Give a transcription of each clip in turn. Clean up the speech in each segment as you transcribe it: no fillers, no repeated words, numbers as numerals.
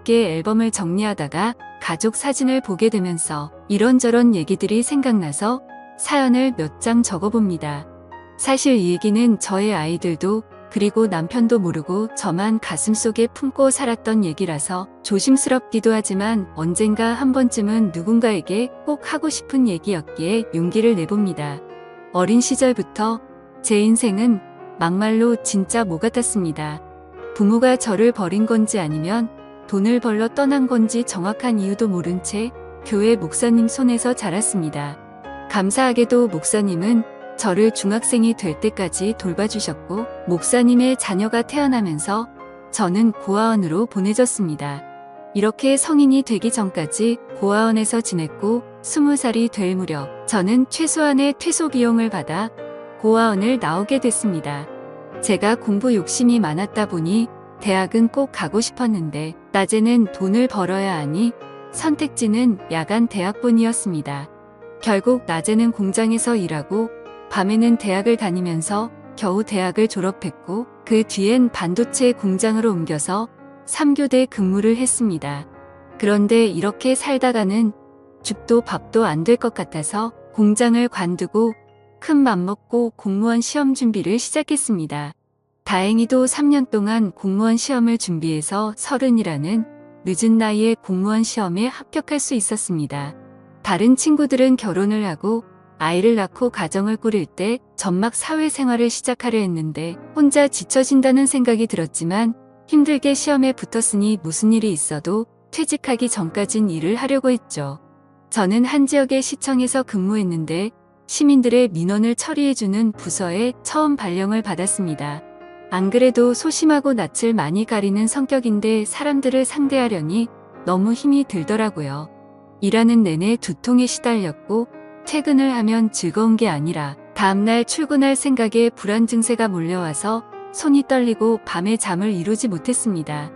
함께 앨범을 정리하다가 가족 사진을 보게 되면서 이런저런 얘기들이 생각나서 사연을 몇 장 적어봅니다. 사실 이 얘기는 저의 아이들도 그리고 남편도 모르고 저만 가슴속에 품고 살았던 얘기라서 조심스럽기도 하지만 언젠가 한 번쯤은 누군가에게 꼭 하고 싶은 얘기였기에 용기를 내봅니다. 어린 시절부터 제 인생은 막말로 진짜 모 같았습니다. 부모가 저를 버린 건지 아니면 돈을 벌러 떠난 건지 정확한 이유도 모른 채 교회 목사님 손에서 자랐습니다. 감사하게도 목사님은 저를 중학생이 될 때까지 돌봐주셨고 목사님의 자녀가 태어나면서 저는 고아원으로 보내졌습니다. 이렇게 성인이 되기 전까지 고아원에서 지냈고 20살이 될 무렵 저는 최소한의 퇴소 비용을 받아 고아원을 나오게 됐습니다. 제가 공부 욕심이 많았다 보니 대학은 꼭 가고 싶었는데 낮에는 돈을 벌어야 하니 선택지는 야간 대학본이었습니다. 결국 낮에는 공장에서 일하고 밤에는 대학을 다니면서 겨우 대학을 졸업했고 그 뒤엔 반도체 공장으로 옮겨서 3교대 근무를 했습니다. 그런데 이렇게 살다가는 죽도 밥도 안 될 것 같아서 공장을 관두고 큰 맘 먹고 공무원 시험 준비를 시작했습니다. 다행히도 3년 동안 공무원 시험을 준비해서 30이라는 늦은 나이에 공무원 시험에 합격할 수 있었습니다. 다른 친구들은 결혼을 하고 아이를 낳고 가정을 꾸릴 때 전막 사회생활을 시작하려 했는데 혼자 지쳐진다는 생각이 들었지만 힘들게 시험에 붙었으니 무슨 일이 있어도 퇴직하기 전까진 일을 하려고 했죠. 저는 한 지역의 시청에서 근무했는데 시민들의 민원을 처리해주는 부서에 처음 발령을 받았습니다. 안 그래도 소심하고 낯을 많이 가리는 성격인데 사람들을 상대하려니 너무 힘이 들더라고요. 일하는 내내 두통에 시달렸고 퇴근을 하면 즐거운 게 아니라 다음날 출근할 생각에 불안 증세가 몰려와서 손이 떨리고 밤에 잠을 이루지 못했습니다.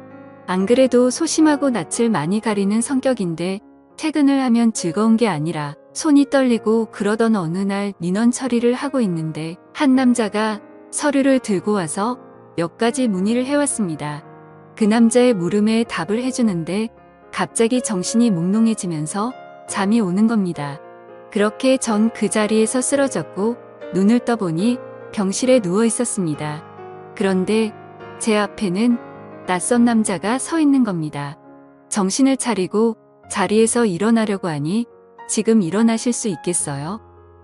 안 그래도 소심하고 낯을 많이 가리는 성격인데 퇴근을 하면 즐거운 게 아니라 손이 떨리고 그러던 어느 날 민원 처리를 하고 있는데 한 남자가 서류를 들고 와서 몇 가지 문의를 해왔습니다. 그 남자의 물음에 답을 해주는데 갑자기 정신이 몽롱해지면서 잠이 오는 겁니다. 그렇게 전 그 자리에서 쓰러졌고 눈을 떠보니 병실에 누워 있었습니다. 그런데 제 앞에는 낯선 남자가 서 있는 겁니다. 정신을 차리고 자리에서 일어나려고 하니 지금 일어나실 수 있겠어요?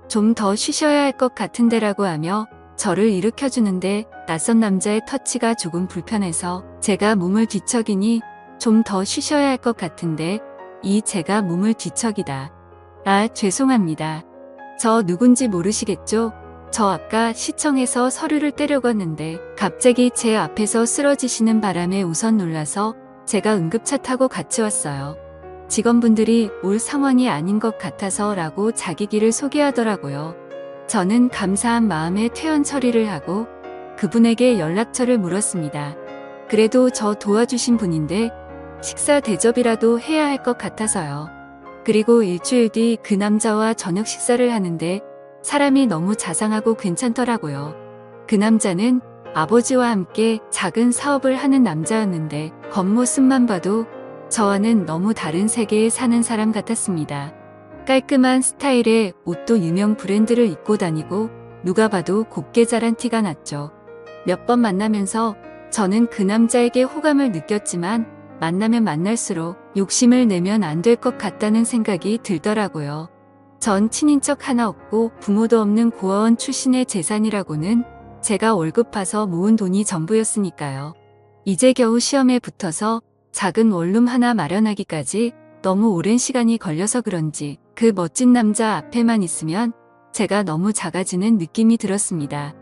좀 더 쉬셔야 할 것 같은데라고 하며 저를 일으켜주는데 낯선 남자의 터치가 조금 불편해서 제가 몸을 뒤척이니 좀 더 쉬셔야 할 것 같은데 제가 몸을 뒤척이다. 아, 죄송합니다. 저 누군지 모르시겠죠? 저 아까 시청에서 서류를 떼려고 했는데 갑자기 제 앞에서 쓰러지시는 바람에 우선 놀라서 제가 응급차 타고 같이 왔어요. 직원분들이 올 상황이 아닌 것 같아서 라고 자기 길을 소개하더라고요. 저는 감사한 마음에 퇴원 처리를 하고 그분에게 연락처를 물었습니다. 그래도 저 도와주신 분인데 식사 대접이라도 해야 할 것 같아서요. 그리고 일주일 뒤 그 남자와 저녁 식사를 하는데 사람이 너무 자상하고 괜찮더라고요. 그 남자는 아버지와 함께 작은 사업을 하는 남자였는데 겉모습만 봐도 저와는 너무 다른 세계에 사는 사람 같았습니다. 깔끔한 스타일의 옷도 유명 브랜드를 입고 다니고 누가 봐도 곱게 자란 티가 났죠. 몇 번 만나면서 저는 그 남자에게 호감을 느꼈지만 만나면 만날수록 욕심을 내면 안 될 것 같다는 생각이 들더라고요. 전 친인척 하나 없고 부모도 없는 고아원 출신의 재산이라고는 제가 월급 파서 모은 돈이 전부였으니까요. 이제 겨우 시험에 붙어서 작은 원룸 하나 마련하기까지 너무 오랜 시간이 걸려서 그런지 그 멋진 남자 앞에만 있으면 제가 너무 작아지는 느낌이 들었습니다.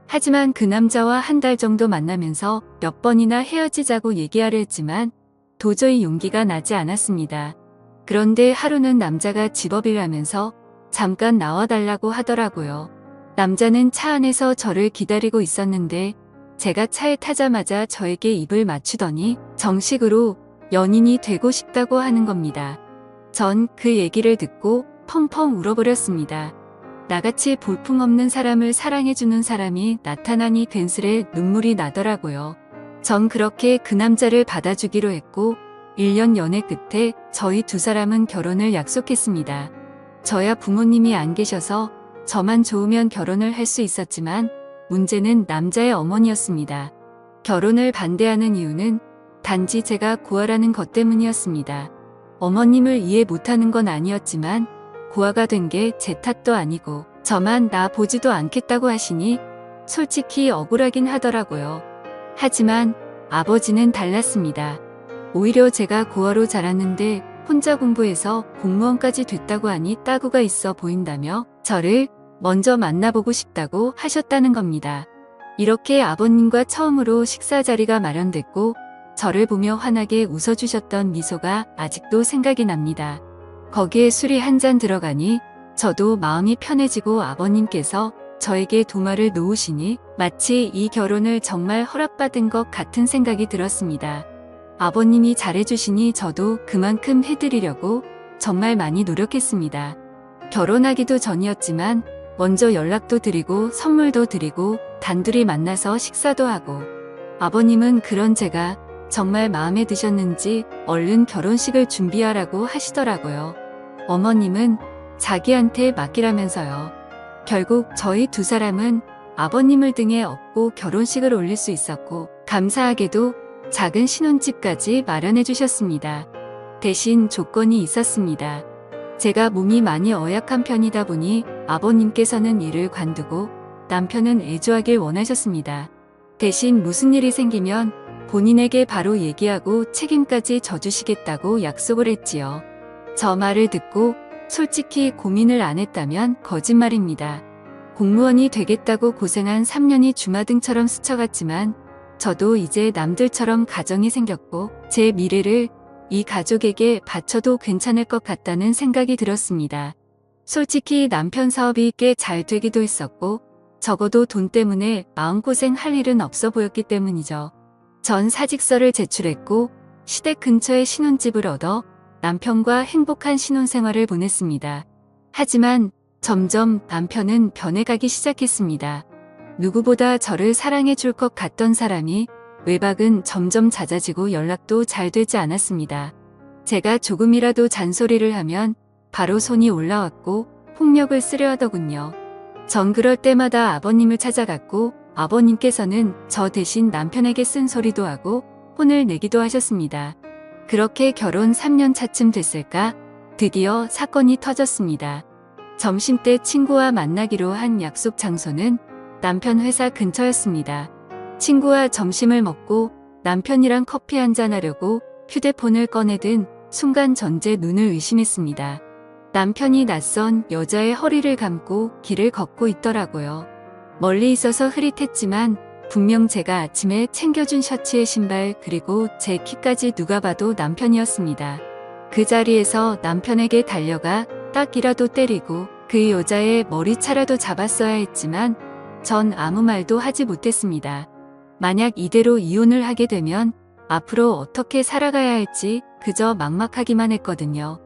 하지만 그 남자와 한 달 정도 만나면서 몇 번이나 헤어지자고 얘기하려 했지만 도저히 용기가 나지 않았습니다. 그런데 하루는 남자가 집업일 하면서 잠깐 나와달라고 하더라고요. 남자는 차 안에서 저를 기다리고 있었는데 제가 차에 타자마자 저에게 입을 맞추더니 정식으로 연인이 되고 싶다고 하는 겁니다. 전 그 얘기를 듣고 펑펑 울어버렸습니다. 나같이 볼품없는 사람을 사랑해주는 사람이 나타나니 괜스레 눈물이 나더라고요. 전 그렇게 그 남자를 받아주기로 했고 1년 연애 끝에 저희 두 사람은 결혼을 약속했습니다. 저야 부모님이 안 계셔서 저만 좋으면 결혼을 할 수 있었지만 문제는 남자의 어머니였습니다. 결혼을 반대하는 이유는 단지 제가 고아라는 것 때문이었습니다. 어머님을 이해 못하는 건 아니었지만 고아가 된 게 제 탓도 아니고 저만 나 보지도 않겠다고 하시니 솔직히 억울하긴 하더라고요. 하지만 아버지는 달랐습니다. 오히려 제가 고아로 자랐는데 혼자 공부해서 공무원까지 됐다고 하니 따구가 있어 보인다며 저를 먼저 만나보고 싶다고 하셨다는 겁니다. 이렇게 아버님과 처음으로 식사 자리가 마련됐고 저를 보며 환하게 웃어주셨던 미소가 아직도 생각이 납니다. 거기에 술이 한 잔 들어가니 저도 마음이 편해지고 아버님께서 저에게 도마를 놓으시니 마치 이 결혼을 정말 허락받은 것 같은 생각이 들었습니다. 아버님이 잘해주시니 저도 그만큼 해드리려고 정말 많이 노력했습니다. 결혼하기도 전이었지만 먼저 연락도 드리고 선물도 드리고 단둘이 만나서 식사도 하고 아버님은 그런 제가 정말 마음에 드셨는지 얼른 결혼식을 준비하라고 하시더라고요. 어머님은 자기한테 맡기라면서요. 결국 저희 두 사람은 아버님을 등에 업고 결혼식을 올릴 수 있었고 감사하게도 작은 신혼집까지 마련해 주셨습니다. 대신 조건이 있었습니다. 제가 몸이 많이 어약한 편이다 보니 아버님께서는 일을 관두고 남편은 애조하길 원하셨습니다. 대신 무슨 일이 생기면 본인에게 바로 얘기하고 책임까지 져주시겠다고 약속을 했지요. 저 말을 듣고 솔직히 고민을 안 했다면 거짓말입니다. 공무원이 되겠다고 고생한 3년이 주마등처럼 스쳐갔지만 저도 이제 남들처럼 가정이 생겼고 제 미래를 이 가족에게 바쳐도 괜찮을 것 같다는 생각이 들었습니다. 솔직히 남편 사업이 꽤 잘 되기도 했었고 적어도 돈 때문에 마음고생 할 일은 없어 보였기 때문이죠. 전 사직서를 제출했고 시댁 근처에 신혼집을 얻어 남편과 행복한 신혼생활을 보냈습니다. 하지만 점점 남편은 변해가기 시작했습니다. 누구보다 저를 사랑해 줄 것 같던 사람이 외박은 점점 잦아지고 연락도 잘 되지 않았습니다. 제가 조금이라도 잔소리를 하면 바로 손이 올라왔고 폭력을 쓰려 하더군요. 전 그럴 때마다 아버님을 찾아갔고 아버님께서는 저 대신 남편에게 쓴소리도 하고 혼을 내기도 하셨습니다. 그렇게 결혼 3년 차쯤 됐을까 드디어 사건이 터졌습니다. 점심때 친구와 만나기로 한 약속 장소는 남편 회사 근처였습니다. 친구와 점심을 먹고 남편이랑 커피 한잔 하려고 휴대폰을 꺼내든 순간 전제 눈을 의심했습니다. 남편이 낯선 여자의 허리를 감고 길을 걷고 있더라고요. 멀리 있어서 흐릿했지만 분명 제가 아침에 챙겨준 셔츠에 신발 그리고 제 키까지 누가 봐도 남편이었습니다. 그 자리에서 남편에게 달려가 딱이라도 때리고 그 여자의 머리차라도 잡았어야 했지만 전 아무 말도 하지 못했습니다. 만약 이대로 이혼을 하게 되면 앞으로 어떻게 살아가야 할지 그저 막막하기만 했거든요.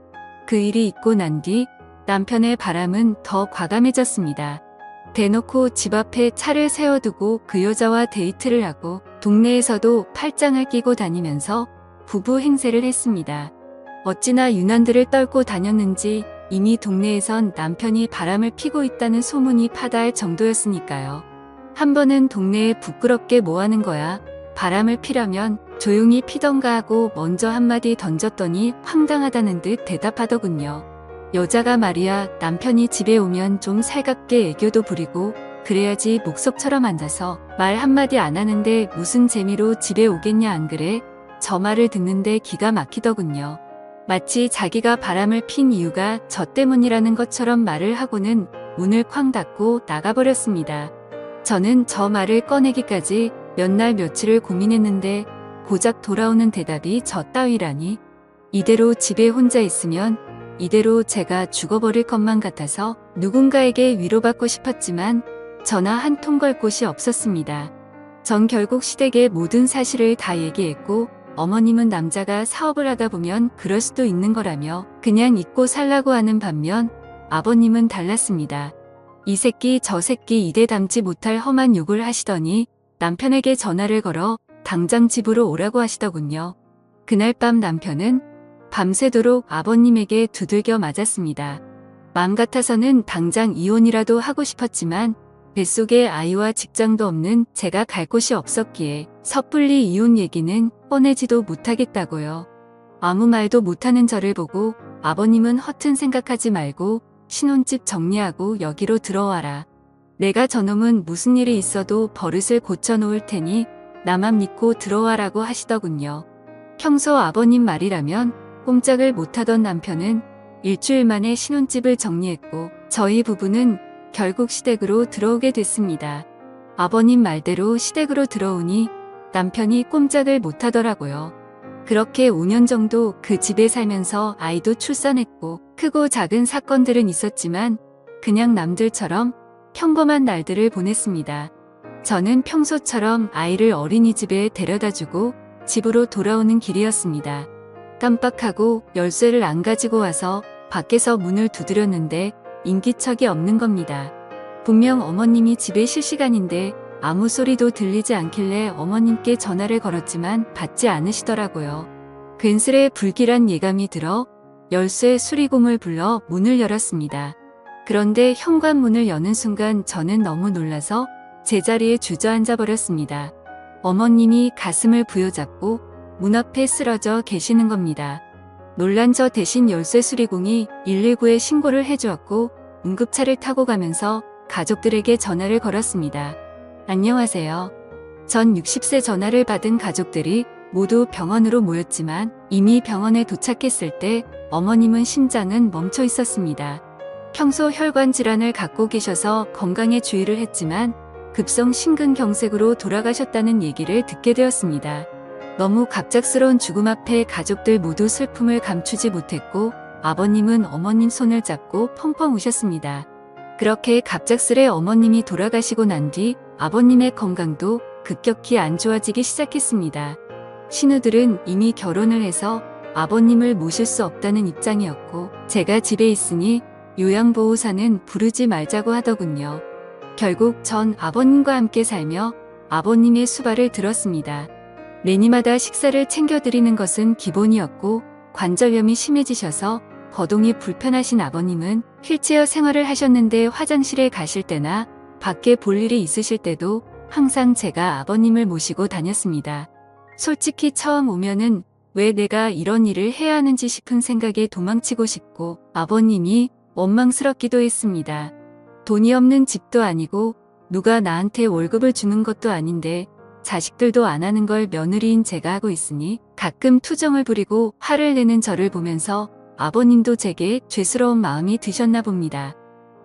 그 일이 있고 난 뒤 남편의 바람은 더 과감해졌습니다. 대놓고 집 앞에 차를 세워두고 그 여자와 데이트를 하고 동네에서도 팔짱을 끼고 다니면서 부부 행세를 했습니다. 어찌나 유난들을 떨고 다녔는지 이미 동네에선 남편이 바람을 피고 있다는 소문이 파다할 정도였으니까요. 한 번은 동네에 부끄럽게 뭐하는 거야? 바람을 피려면 조용히 피던가 하고 먼저 한마디 던졌더니 황당하다는 듯 대답하더군요. 여자가 말이야 남편이 집에 오면 좀 살갑게 애교도 부리고 그래야지 목석처럼 앉아서 말 한마디 안 하는데 무슨 재미로 집에 오겠냐 안 그래? 저 말을 듣는데 기가 막히더군요. 마치 자기가 바람을 핀 이유가 저 때문이라는 것처럼 말을 하고는 문을 쾅 닫고 나가버렸습니다. 저는 저 말을 꺼내기까지 몇 날 며칠을 고민했는데 고작 돌아오는 대답이 저 따위라니. 이대로 집에 혼자 있으면 이대로 제가 죽어버릴 것만 같아서 누군가에게 위로받고 싶었지만 전화 한 통 걸 곳이 없었습니다. 전 결국 시댁에 모든 사실을 다 얘기했고 어머님은 남자가 사업을 하다 보면 그럴 수도 있는 거라며 그냥 잊고 살라고 하는 반면 아버님은 달랐습니다. 이 새끼 저 새끼 입에 담지 못할 험한 욕을 하시더니 남편에게 전화를 걸어 당장 집으로 오라고 하시더군요. 그날 밤 남편은 밤새도록 아버님에게 두들겨 맞았습니다. 마음 같아서는 당장 이혼이라도 하고 싶었지만 뱃속에 아이와 직장도 없는 제가 갈 곳이 없었기에 섣불리 이혼 얘기는 꺼내지도 못하겠다고요. 아무 말도 못하는 저를 보고 아버님은 허튼 생각하지 말고 신혼집 정리하고 여기로 들어와라. 내가 저놈은 무슨 일이 있어도 버릇을 고쳐놓을 테니 나만 믿고 들어와라고 하시더군요. 평소 아버님 말이라면 꼼짝을 못하던 남편은 일주일 만에 신혼집을 정리했고 저희 부부는 결국 시댁으로 들어오게 됐습니다. 아버님 말대로 시댁으로 들어오니 남편이 꼼짝을 못하더라고요. 그렇게 5년 정도 그 집에 살면서 아이도 출산했고 크고 작은 사건들은 있었지만 그냥 남들처럼 평범한 날들을 보냈습니다. 저는 평소처럼 아이를 어린이집에 데려다주고 집으로 돌아오는 길이었습니다. 깜빡하고 열쇠를 안 가지고 와서 밖에서 문을 두드렸는데 인기척이 없는 겁니다. 분명 어머님이 집에 실시간인데 아무 소리도 들리지 않길래 어머님께 전화를 걸었지만 받지 않으시더라고요. 괜스레 불길한 예감이 들어 열쇠 수리공을 불러 문을 열었습니다. 그런데 현관문을 여는 순간 저는 너무 놀라서 제자리에 주저앉아 버렸습니다. 어머님이 가슴을 부여잡고 문 앞에 쓰러져 계시는 겁니다. 놀란 저 대신 열쇠 수리공이 119에 신고를 해주었고 응급차를 타고 가면서 가족들에게 전화를 걸었습니다. 안녕하세요. 전 60세 전화를 받은 가족들이 모두 병원으로 모였지만 이미 병원에 도착했을 때 어머님은 심장은 멈춰 있었습니다. 평소 혈관 질환을 갖고 계셔서 건강에 주의를 했지만 급성 심근경색으로 돌아가셨다는 얘기를 듣게 되었습니다. 너무 갑작스러운 죽음 앞에 가족들 모두 슬픔을 감추지 못했고 아버님은 어머님 손을 잡고 펑펑 우셨습니다. 그렇게 갑작스레 어머님이 돌아가시고 난 뒤 아버님의 건강도 급격히 안 좋아지기 시작했습니다. 신우들은 이미 결혼을 해서 아버님을 모실 수 없다는 입장이었고 제가 집에 있으니 요양보호사는 부르지 말자고 하더군요. 결국 전 아버님과 함께 살며 아버님의 수발을 들었습니다. 매니마다 식사를 챙겨드리는 것은 기본이었고 관절염이 심해지셔서 거동이 불편하신 아버님은 휠체어 생활을 하셨는데 화장실에 가실 때나 밖에 볼 일이 있으실 때도 항상 제가 아버님을 모시고 다녔습니다. 솔직히 처음 오면은 왜 내가 이런 일을 해야 하는지 싶은 생각에 도망치고 싶고 아버님이 원망스럽기도 했습니다. 돈이 없는 집도 아니고 누가 나한테 월급을 주는 것도 아닌데 자식들도 안 하는 걸 며느리인 제가 하고 있으니 가끔 투정을 부리고 화를 내는 저를 보면서 아버님도 제게 죄스러운 마음이 드셨나 봅니다.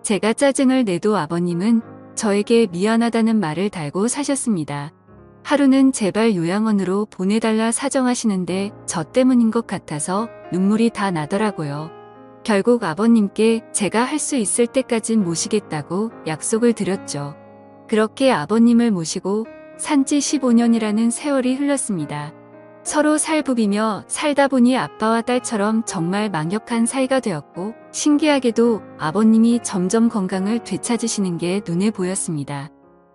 제가 짜증을 내도 아버님은 저에게 미안하다는 말을 달고 사셨습니다. 하루는 제발 요양원으로 보내달라 사정하시는데 저 때문인 것 같아서 눈물이 다 나더라고요. 결국 아버님께 제가 할 수 있을 때까진 모시겠다고 약속을 드렸죠. 그렇게 아버님을 모시고 산지 15년이라는 세월이 흘렀습니다. 서로 살부비며 살다 보니 아빠와 딸처럼 정말 망역한 사이가 되었고 신기하게도 아버님이 점점 건강을 되찾으시는 게 눈에 보였습니다.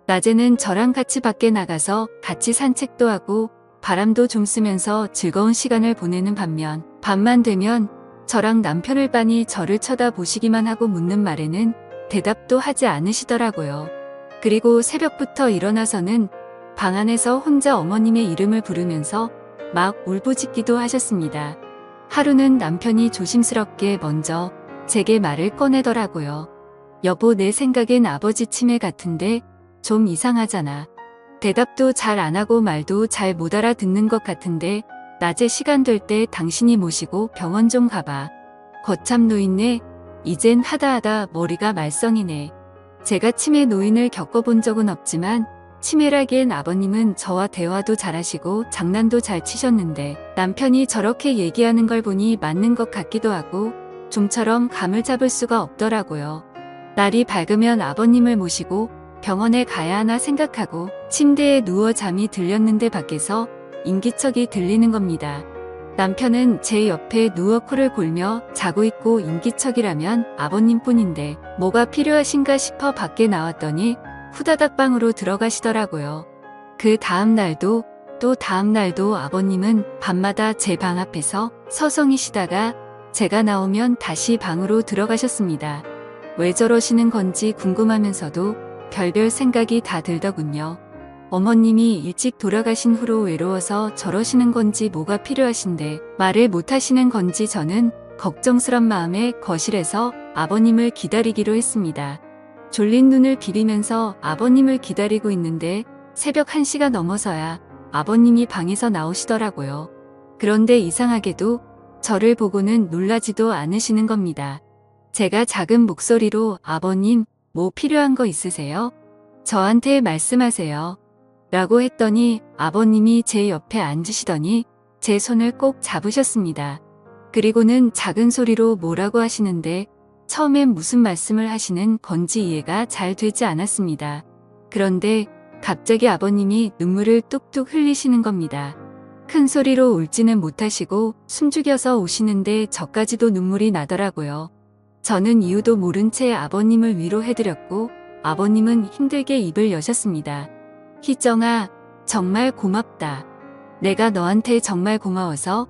낮에는 저랑 같이 밖에 나가서 같이 산책도 하고 바람도 좀 쐬면서 즐거운 시간을 보내는 반면 밤만 되면 저랑 남편을 빤히 저를 쳐다보시기만 하고 묻는 말에는 대답도 하지 않으시더라고요. 그리고 새벽부터 일어나서는 방 안에서 혼자 어머님의 이름을 부르면서 막 울부짖기도 하셨습니다. 하루는 남편이 조심스럽게 먼저 제게 말을 꺼내더라고요. 여보, 내 생각엔 아버지 치매 같은데 좀 이상하잖아. 대답도 잘 안 하고 말도 잘 못 알아듣는 것 같은데 낮에 시간 될 때 당신이 모시고 병원 좀 가봐. 거참 노인네. 이젠 하다 머리가 말썽이네. 제가 치매 노인을 겪어본 적은 없지만 치매라기엔 아버님은 저와 대화도 잘하시고 장난도 잘 치셨는데 남편이 저렇게 얘기하는 걸 보니 맞는 것 같기도 하고 좀처럼 감을 잡을 수가 없더라고요. 날이 밝으면 아버님을 모시고 병원에 가야 하나 생각하고 침대에 누워 잠이 들렸는데 밖에서 인기척이 들리는 겁니다. 남편은 제 옆에 누워 코를 골며 자고 있고 인기척이라면 아버님뿐인데 뭐가 필요하신가 싶어 밖에 나왔더니 후다닥 방으로 들어가시더라고요. 그 다음 날도 또 다음 날도 아버님은 밤마다 제 방 앞에서 서성이시다가 제가 나오면 다시 방으로 들어가셨습니다. 왜 저러시는 건지 궁금하면서도 별별 생각이 다 들더군요. 어머님이 일찍 돌아가신 후로 외로워서 저러시는 건지 뭐가 필요하신데 말을 못 하시는 건지 저는 걱정스런 마음에 거실에서 아버님을 기다리기로 했습니다. 졸린 눈을 비비면서 아버님을 기다리고 있는데 새벽 1시가 넘어서야 아버님이 방에서 나오시더라고요. 그런데 이상하게도 저를 보고는 놀라지도 않으시는 겁니다. 제가 작은 목소리로 아버님, 뭐 필요한 거 있으세요? 저한테 말씀하세요. 라고 했더니 아버님이 제 옆에 앉으시더니 제 손을 꼭 잡으셨습니다. 그리고는 작은 소리로 뭐라고 하시는데 처음엔 무슨 말씀을 하시는 건지 이해가 잘 되지 않았습니다. 그런데 갑자기 아버님이 눈물을 뚝뚝 흘리시는 겁니다. 큰 소리로 울지는 못하시고 숨죽여서 우시는데 저까지도 눈물이 나더라고요. 저는 이유도 모른 채 아버님을 위로해드렸고 아버님은 힘들게 입을 여셨습니다. 희정아, 정말 고맙다. 내가 너한테 정말 고마워서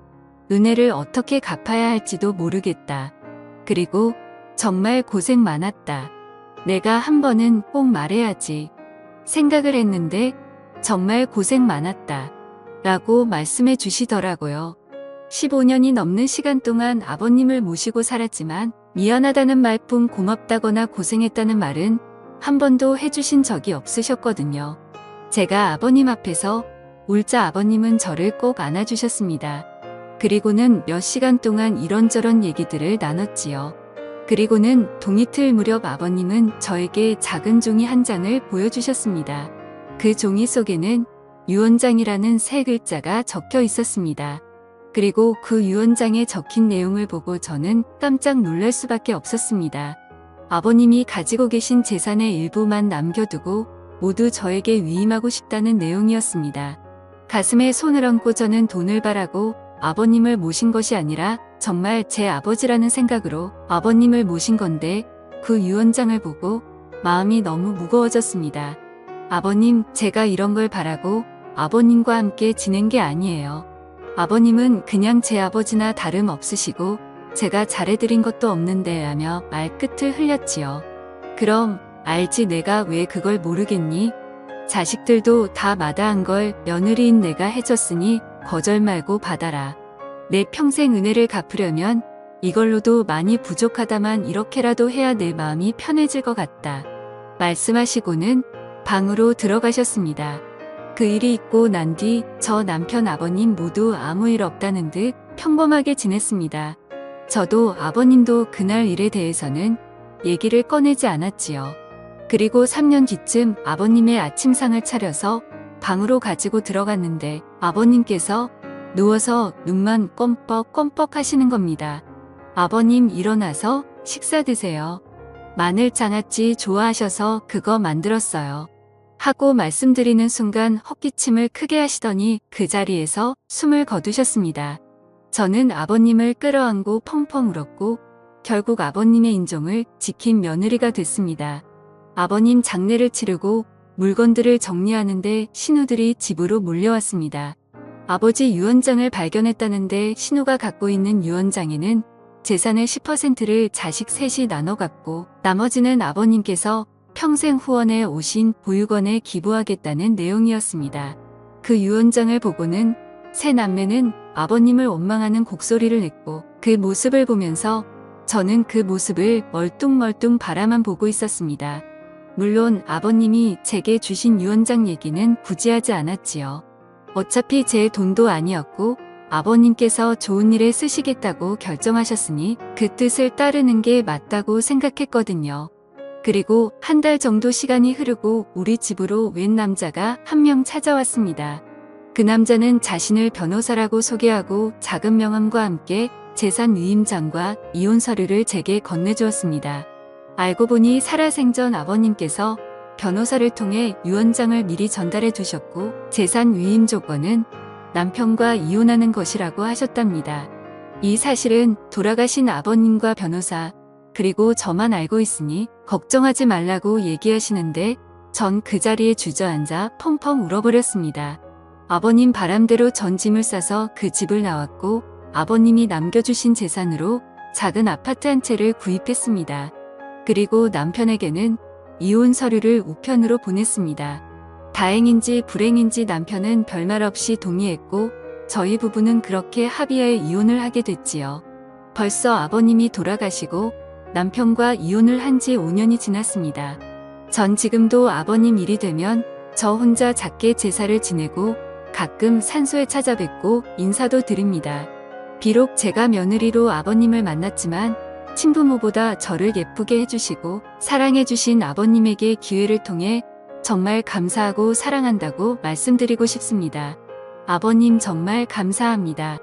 은혜를 어떻게 갚아야 할지도 모르겠다. 그리고 정말 고생 많았다. 내가 한 번은 꼭 말해야지 생각을 했는데 정말 고생 많았다. 라고 말씀해 주시더라고요. 15년이 넘는 시간 동안 아버님을 모시고 살았지만 미안하다는 말뿐 고맙다거나 고생했다는 말은 한 번도 해주신 적이 없으셨거든요. 제가 아버님 앞에서 울자 아버님은 저를 꼭 안아주셨습니다. 그리고는 몇 시간 동안 이런저런 얘기들을 나눴지요. 그리고는 동이틀 무렵 아버님은 저에게 작은 종이 한 장을 보여주셨습니다. 그 종이 속에는 유언장이라는 세 글자가 적혀 있었습니다. 그리고 그 유언장에 적힌 내용을 보고 저는 깜짝 놀랄 수밖에 없었습니다. 아버님이 가지고 계신 재산의 일부만 남겨두고 모두 저에게 위임하고 싶다는 내용이었습니다. 가슴에 손을 얹고 저는 돈을 바라고 아버님을 모신 것이 아니라 정말 제 아버지라는 생각으로 아버님을 모신 건데 그 유언장을 보고 마음이 너무 무거워졌습니다. 아버님, 제가 이런 걸 바라고 아버님과 함께 지낸 게 아니에요. 아버님은 그냥 제 아버지나 다름없으시고 제가 잘해드린 것도 없는데 하며 말끝을 흘렸지요. 그럼 알지 내가 왜 그걸 모르겠니? 자식들도 다 마다한 걸 며느리인 내가 해줬으니 거절 말고 받아라. 내 평생 은혜를 갚으려면 이걸로도 많이 부족하다만 이렇게라도 해야 내 마음이 편해질 것 같다. 말씀하시고는 방으로 들어가셨습니다. 그 일이 있고 난 뒤 저 남편 아버님 모두 아무 일 없다는 듯 평범하게 지냈습니다. 저도 아버님도 그날 일에 대해서는 얘기를 꺼내지 않았지요. 그리고 3년 뒤쯤 아버님의 아침상을 차려서 방으로 가지고 들어갔는데 아버님께서 누워서 눈만 껌뻑껌뻑 하시는 겁니다. 아버님 일어나서 식사 드세요. 마늘 장아찌 좋아하셔서 그거 만들었어요. 하고 말씀드리는 순간 헛기침을 크게 하시더니 그 자리에서 숨을 거두셨습니다. 저는 아버님을 끌어안고 펑펑 울었고 결국 아버님의 인종을 지킨 며느리가 됐습니다. 아버님 장례를 치르고 물건들을 정리하는데 신우들이 집으로 몰려왔습니다. 아버지 유언장을 발견했다는데 신우가 갖고 있는 유언장에는 재산의 10%를 자식 셋이 나눠 갖고 나머지는 아버님께서 평생 후원해 오신 보육원에 기부하겠다는 내용이었습니다. 그 유언장을 보고는 세 남매는 아버님을 원망하는 곡소리를 냈고 그 모습을 보면서 저는 그 모습을 멀뚱멀뚱 바라만 보고 있었습니다. 물론 아버님이 제게 주신 유언장 얘기는 굳이 하지 않았지요. 어차피 제 돈도 아니었고 아버님께서 좋은 일에 쓰시겠다고 결정하셨으니 그 뜻을 따르는 게 맞다고 생각했거든요. 그리고 한 달 정도 시간이 흐르고 우리 집으로 웬 남자가 한 명 찾아왔습니다. 그 남자는 자신을 변호사라고 소개하고 작은 명함과 함께 재산 위임장과 이혼 서류를 제게 건네주었습니다. 알고 보니 살아생전 아버님께서 변호사를 통해 유언장을 미리 전달해 두셨고 재산 위임 조건은 남편과 이혼하는 것이라고 하셨답니다. 이 사실은 돌아가신 아버님과 변호사 그리고 저만 알고 있으니 걱정하지 말라고 얘기하시는데 전 그 자리에 주저앉아 펑펑 울어버렸습니다. 아버님 바람대로 전 짐을 싸서 그 집을 나왔고 아버님이 남겨주신 재산으로 작은 아파트 한 채를 구입했습니다. 그리고 남편에게는 이혼 서류를 우편으로 보냈습니다. 다행인지 불행인지 남편은 별말 없이 동의했고 저희 부부는 그렇게 합의하에 이혼을 하게 됐지요. 벌써 아버님이 돌아가시고 남편과 이혼을 한 지 5년이 지났습니다. 전 지금도 아버님 일이 되면 저 혼자 작게 제사를 지내고 가끔 산소에 찾아뵙고 인사도 드립니다. 비록 제가 며느리로 아버님을 만났지만 친부모보다 저를 예쁘게 해주시고 사랑해주신 아버님에게 기회를 통해 정말 감사하고 사랑한다고 말씀드리고 싶습니다. 아버님 정말 감사합니다.